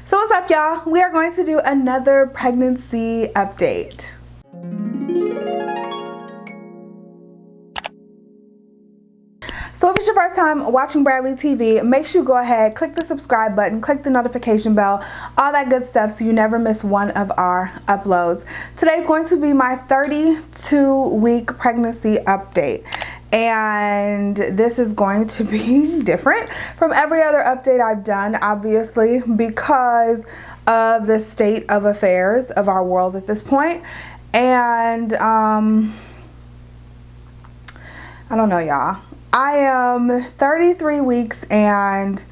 So what's up, y'all? We are going to do another pregnancy update. So if it's your first time watching Bradley TV, make sure you go ahead, click the subscribe button, click the notification bell, all that good stuff so you never miss one of our uploads. Today's going to be my 32-week pregnancy update. And this is going to be different from every other update I've done, obviously, because of the state of affairs of our world at this point. And I don't know, y'all. I am 33 weeks and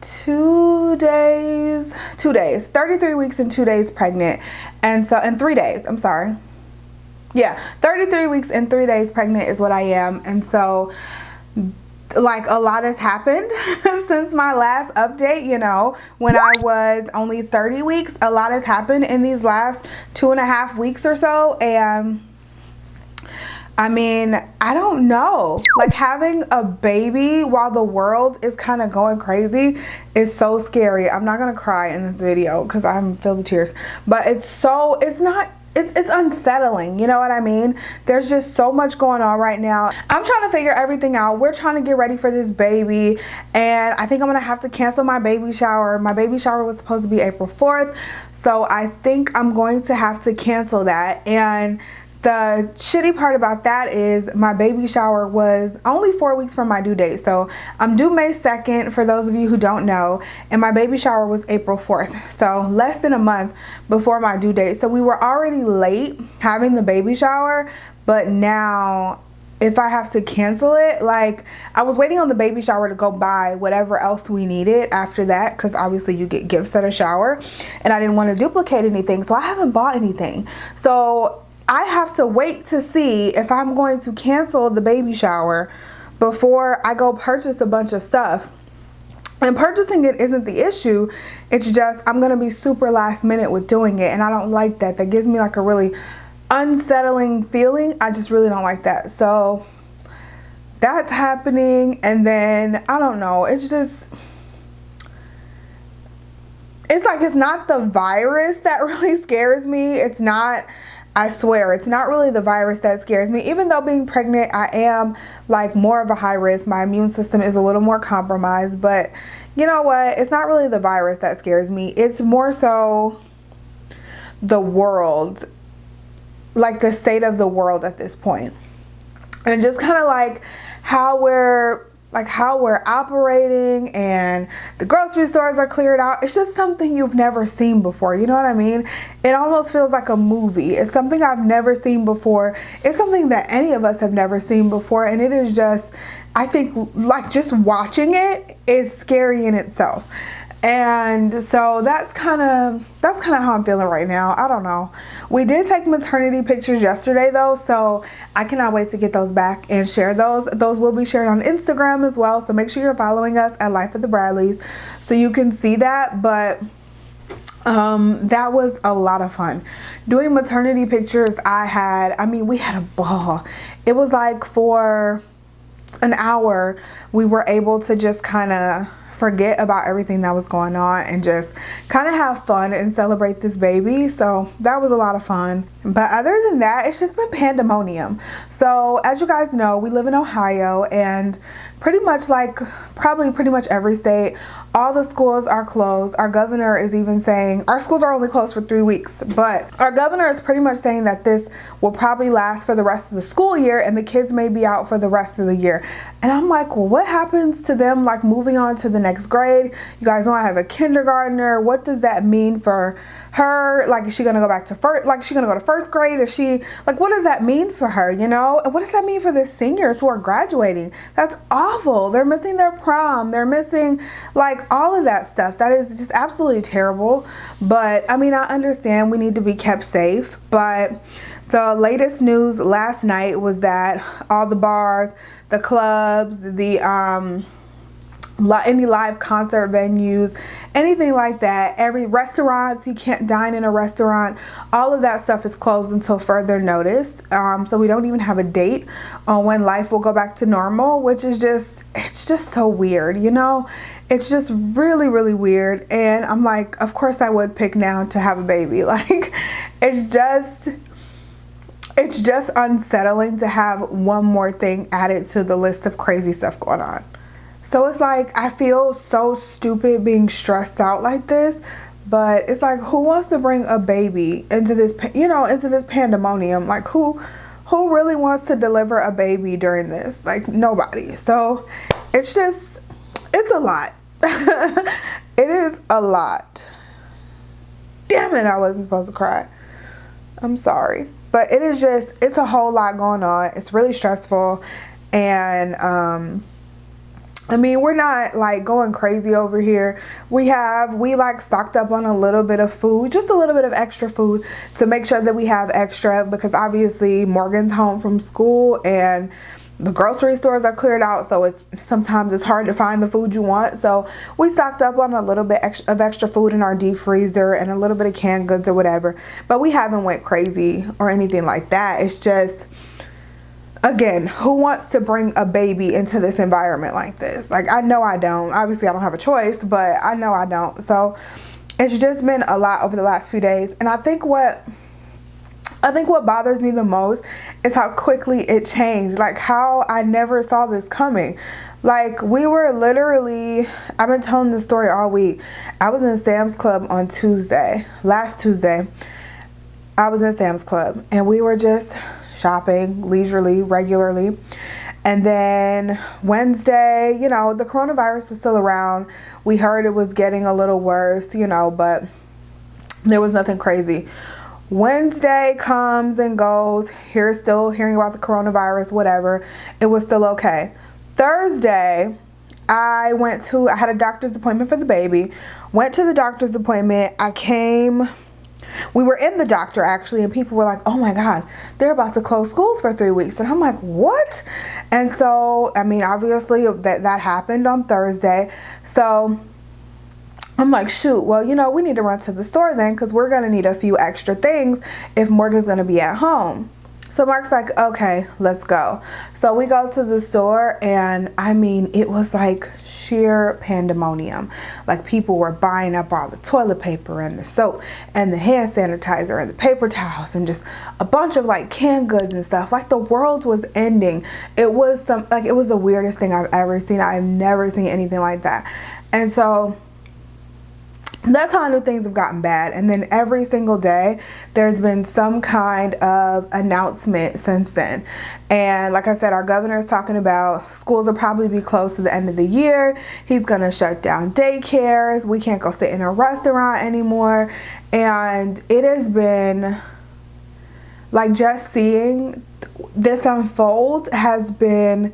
2 days, 33 weeks and 2 days pregnant. And so, in 3 days, I'm sorry. Yeah, 33 weeks and 3 days pregnant is what I am. And so, like, a lot has happened since my last update. You know, when I was only 30 weeks, a lot has happened in these last 2.5 weeks or so. And I mean, I don't know, like, having a baby while the world is kind of going crazy is so scary. I'm not gonna cry in this video because I'm filled with tears, but it's unsettling, you know what I mean? There's just so much going on right now. I'm trying to figure everything out. We're trying to get ready for this baby, and I think I'm gonna have to cancel my baby shower. My baby shower was supposed to be April 4th, so I think I'm going to have to cancel that. And the shitty part about that is my baby shower was only 4 weeks from my due date. So I'm due May 2nd, for those of you who don't know, and my baby shower was April 4th. So less than a month before my due date. So we were already late having the baby shower, but now if I have to cancel it, like, I was waiting on the baby shower to go buy whatever else we needed after that, because obviously you get gifts at a shower, and I didn't want to duplicate anything, so I haven't bought anything. So I have to wait to see if I'm going to cancel the baby shower before I go purchase a bunch of stuff. And purchasing it isn't the issue. It's just I'm going to be super last minute with doing it. And I don't like that. That gives me like a really unsettling feeling. I just really don't like that. So that's happening. And then I don't know. It's just, it's like, it's not the virus that really scares me. It's not. I swear, it's not really the virus that scares me. Even though being pregnant, I am like more of a high risk. My immune system is a little more compromised. But you know what? It's not really the virus that scares me. It's more so the world, like the state of the world at this point. And just kind of like how we're operating, and the grocery stores are cleared out. It's just something you've never seen before. You know what I mean? It almost feels like a movie. It's something I've never seen before. It's something that any of us have never seen before. And it is just, I think, like, just watching it is scary in itself. And so that's kind of how I'm feeling right now. I don't know. We did take maternity pictures yesterday though, so I cannot wait to get those back and share those. Those will be shared on Instagram as well, so make sure you're following us at Life of the Bradleys so you can see that. But that was a lot of fun. Doing maternity pictures, we had a ball. It was like for an hour we were able to just kind of forget about everything that was going on and just kind of have fun and celebrate this baby. So that was a lot of fun. But other than that, it's just been pandemonium. So as you guys know, we live in Ohio, and pretty much pretty much every state, all the schools are closed. Our governor is even saying our schools are only closed for 3 weeks, but our governor is pretty much saying that this will probably last for the rest of the school year, and the kids may be out for the rest of the year. And I'm like, well, what happens to them, like, moving on to the next grade? You guys know I have a kindergartner. What does that mean for her? Like, is she gonna go back to first grade? Is she, like, what does that mean for her, you know? And what does that mean for the seniors who are graduating? That's awful. They're missing their prom. They're missing, like, all of that stuff. That is just absolutely terrible. But I mean, I understand we need to be kept safe, but the latest news last night was that all the bars, the clubs, the any live concert venues, anything like that. Every restaurants, you can't dine in a restaurant. All of that stuff is closed until further notice. So we don't even have a date on when life will go back to normal, which is it's just so weird, you know? It's just really, really weird. And I'm like, of course I would pick now to have a baby. Like, it's just unsettling to have one more thing added to the list of crazy stuff going on. So it's like, I feel so stupid being stressed out like this, but it's like, who wants to bring a baby into this, into this pandemonium? Like, who really wants to deliver a baby during this? Like, nobody. So it's a lot. It is a lot. Damn it, I wasn't supposed to cry. I'm sorry. But it's a whole lot going on. It's really stressful. And, I mean, we're not like going crazy over here. We like stocked up on a little bit of food, just a little bit of extra food to make sure that we have extra, because obviously Morgan's home from school and the grocery stores are cleared out. So sometimes it's hard to find the food you want. So we stocked up on a little bit of extra food in our deep freezer and a little bit of canned goods or whatever. But we haven't went crazy or anything like that. It's just, again, who wants to bring a baby into this environment like this? Like, I know I don't. Obviously, I don't have a choice, but I know I don't. So it's just been a lot over the last few days. And I think what bothers me the most is how quickly it changed. Like, how I never saw this coming. Like, we were literally, I've been telling this story all week. I was in Sam's Club on last Tuesday. I was in Sam's Club and we were just shopping leisurely, regularly. And then Wednesday, the coronavirus was still around. We heard it was getting a little worse, but there was nothing crazy. Wednesday comes and goes. Still hearing about the coronavirus, whatever. It was still okay. Thursday, I had a doctor's appointment for the baby. Went to the doctor's appointment. We were in the doctor actually, and people were like, oh my God, they're about to close schools for 3 weeks. And I'm like, what? And so, I mean, obviously that happened on Thursday. So I'm like, shoot, well, we need to run to the store then, because we're going to need a few extra things if Morgan's going to be at home. So Mark's like, okay, let's go. So we go to the store, and I mean, it was like sheer pandemonium. Like, people were buying up all the toilet paper and the soap and the hand sanitizer and the paper towels and just a bunch of like canned goods and stuff. Like, the world was ending. It was the weirdest thing I've ever seen. I've never seen anything like that. And so that's how I knew things have gotten bad. And then every single day, there's been some kind of announcement since then. And like I said, our governor is talking about schools will probably be closed to the end of the year. He's going to shut down daycares. We can't go sit in a restaurant anymore. And it has been like, just seeing this unfold has been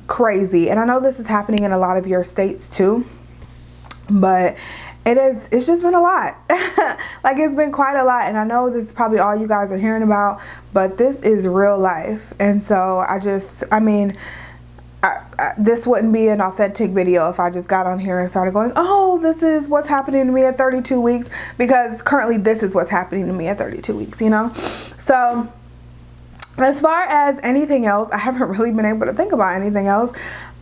crazy. And I know this is happening in a lot of your states too, but it's just been a lot. Like, it's been quite a lot. And I know this is probably all you guys are hearing about, but this is real life. And so this wouldn't be an authentic video if I just got on here and started going, oh, this is what's happening to me at 32 weeks, because currently this is what's happening to me at 32 weeks, So as far as anything else, I haven't really been able to think about anything else.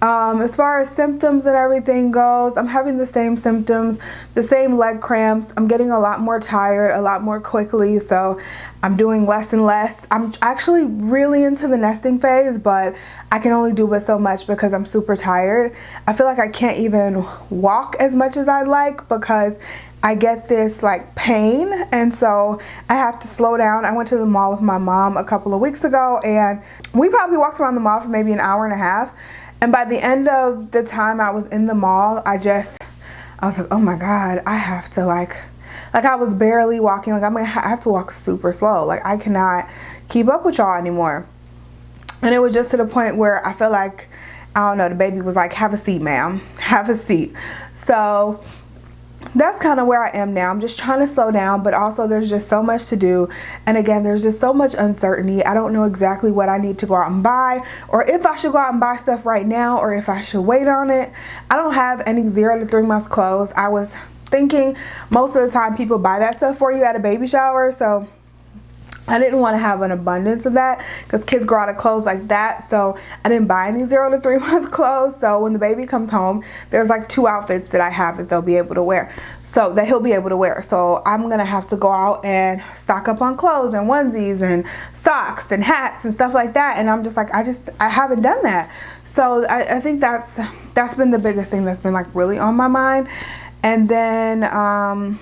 As far as symptoms and everything goes, I'm having the same symptoms, the same leg cramps. I'm getting a lot more tired, a lot more quickly. So I'm doing less and less. I'm actually really into the nesting phase, but I can only do but so much because I'm super tired. I feel like I can't even walk as much as I'd like because I get this like pain, and so I have to slow down. I went to the mall with my mom a couple of weeks ago, and we probably walked around the mall for maybe an hour and a half. And by the end of the time I was in the mall, I was like, oh my God, I have to like I was barely walking. Like, I have to walk super slow. Like, I cannot keep up with y'all anymore. And it was just to the point where I feel like, I don't know, the baby was like, have a seat, ma'am, have a seat. So that's kind of where I am now. I'm just trying to slow down, but also there's just so much to do. And again, there's just so much uncertainty. I don't know exactly what I need to go out and buy, or if I should go out and buy stuff right now, or if I should wait on it. I don't have any 0 to 3 month clothes. I was thinking most of the time people buy that stuff for you at a baby shower, so I didn't want to have an abundance of that because kids grow out of clothes like that. So I didn't buy any 0 to 3 month clothes. So when the baby comes home, there's like 2 outfits that I have that they'll be able to wear. So that he'll be able to wear. So I'm going to have to go out and stock up on clothes and onesies and socks and hats and stuff like that. And I'm just like, I haven't done that. So I think that's been the biggest thing that's been like really on my mind. And then,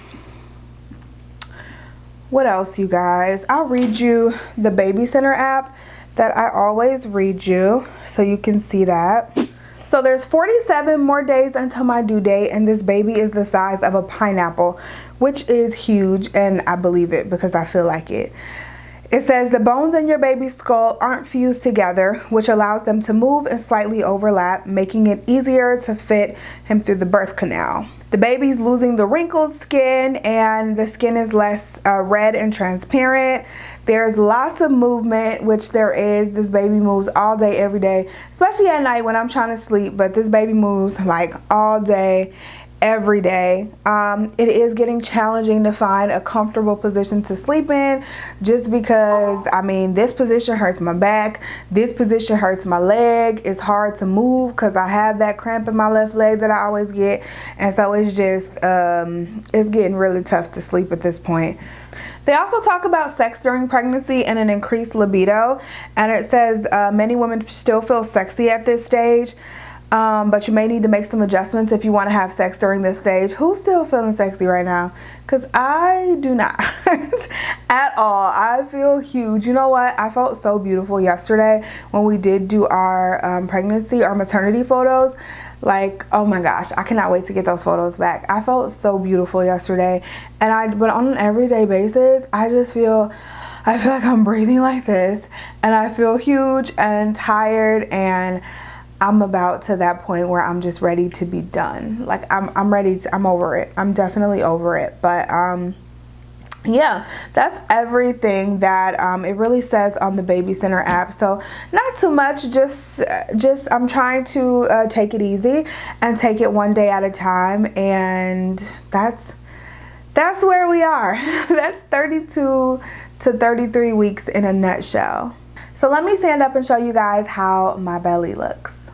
what else, you guys? I'll read you the Baby Center app that I always read you so you can see that. So there's 47 more days until my due date, and this baby is the size of a pineapple, which is huge, and I believe it because I feel like it. It says the bones in your baby's skull aren't fused together, which allows them to move and slightly overlap, making it easier to fit him through the birth canal. The baby's losing the wrinkled skin, and the skin is less red and transparent. There's lots of movement, which there is. This baby moves all day, every day, especially at night when I'm trying to sleep. But this baby moves like all day, every day. It is getting challenging to find a comfortable position to sleep in, just because, I mean, this position hurts my back, this position hurts my leg. It's hard to move because I have that cramp in my left leg that I always get, and so it's just it's getting really tough to sleep at this point. They also talk about sex during pregnancy and an increased libido, and it says many women still feel sexy at this stage. But you may need to make some adjustments if you want to have sex during this stage. Who's still feeling sexy right now? Because I do not at all. I feel huge. You know what? I felt so beautiful yesterday when we did do our pregnancy, our maternity photos. Like, oh my gosh, I cannot wait to get those photos back. I felt so beautiful yesterday. But on an everyday basis, I feel like I'm breathing like this, and I feel huge and tired, and I'm about to that point where I'm just ready to be done. Like I'm ready to, I'm over it. I'm definitely over it. But yeah, that's everything that it really says on the Baby Center app. So not too much, just I'm trying to take it easy and take it one day at a time, and that's where we are. That's 32 to 33 weeks in a nutshell. So let me stand up and show you guys how my belly looks.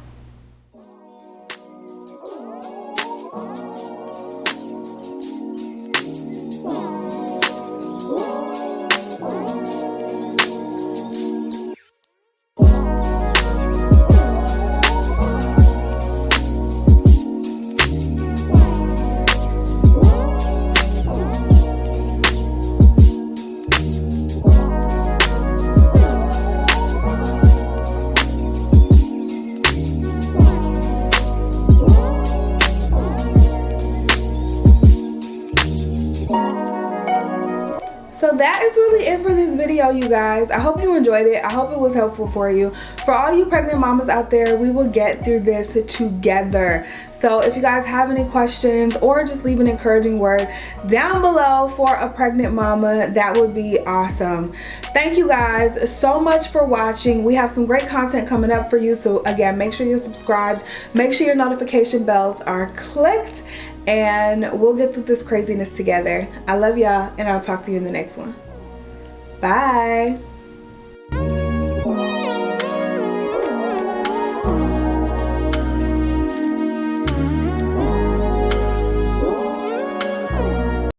So that is really it for this video, you guys. I hope you enjoyed it. I hope it was helpful for you. For all you pregnant mamas out there, we will get through this together. So if you guys have any questions or just leave an encouraging word down below for a pregnant mama, that would be awesome. Thank you guys so much for watching. We have some great content coming up for you. So again, make sure you're subscribed. Make sure your notification bells are clicked. And we'll get through this craziness together. I love y'all, and I'll talk to you in the next one. Bye.